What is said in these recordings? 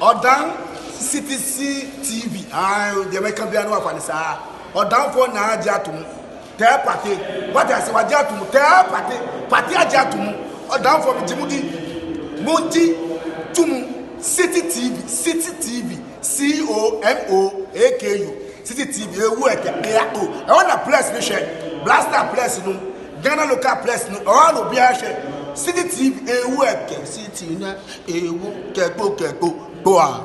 or down CTC TV. The American piano of Anissa, or down for Najatum, Ter Party, what I say, Wajatum, Ter Party, Patia Jatum, or down for Jimudi, Monty, Tum, City TV, COMOAKU, City TV, work, I want a place, Blaster place, Ghana local place, all of Biashe, City TV, work, City, Keko, go on.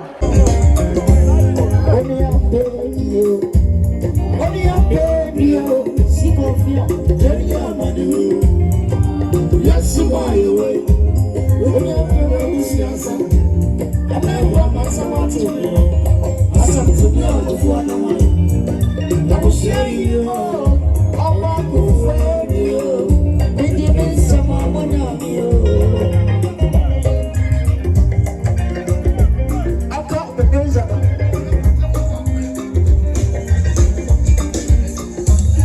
Yes, my way. I never someone to me. I said to me on the one I will share you. All my good friend, you. Did you miss someone of you? I got the news of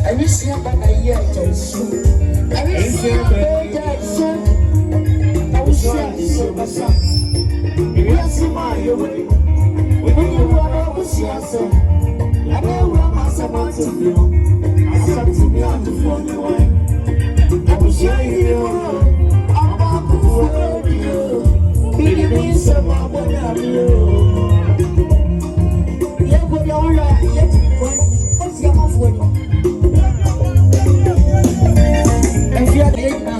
I wish you had a year to soon. I wish you had a year to soon. I wish you had a son. Yes, my way. When you want to see us, I know I'm someone to you. I said to me on the phone, I will show you. I'm not good for you. Believe me, someone will have you. Yeah, but you're right. What's your mouth for you? If you're late now.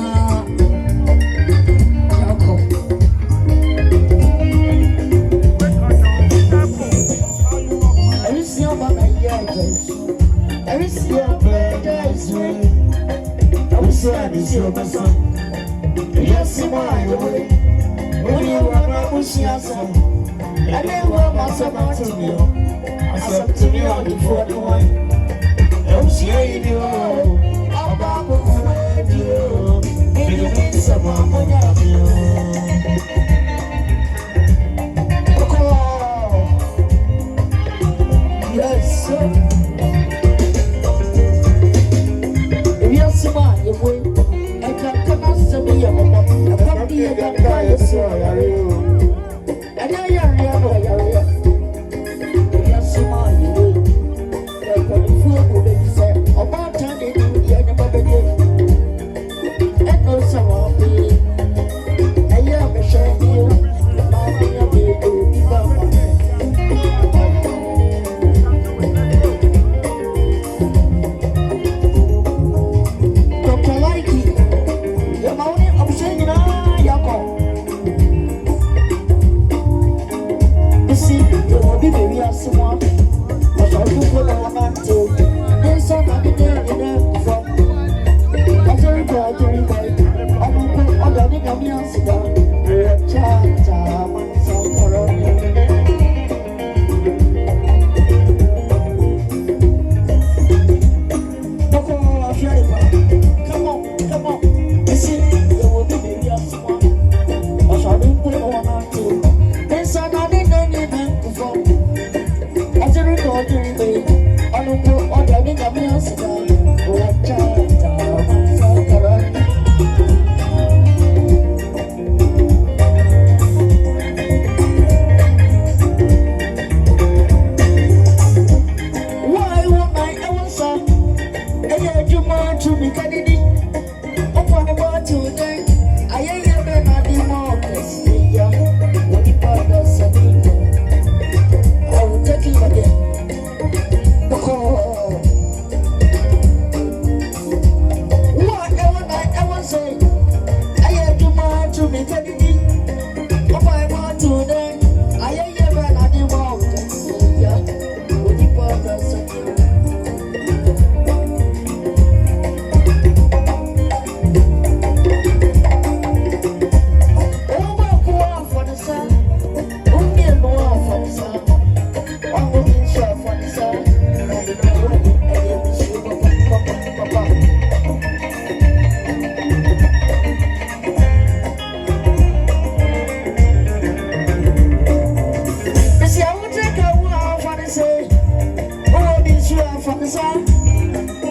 Yes, my way. When you run up with yourself, I never was about to you. I said to me on the 41. Don't share you. I'm about to find you. You need someone when you're you. Yes, sir. Yes, my way.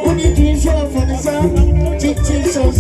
When you do show for the sun, teaching so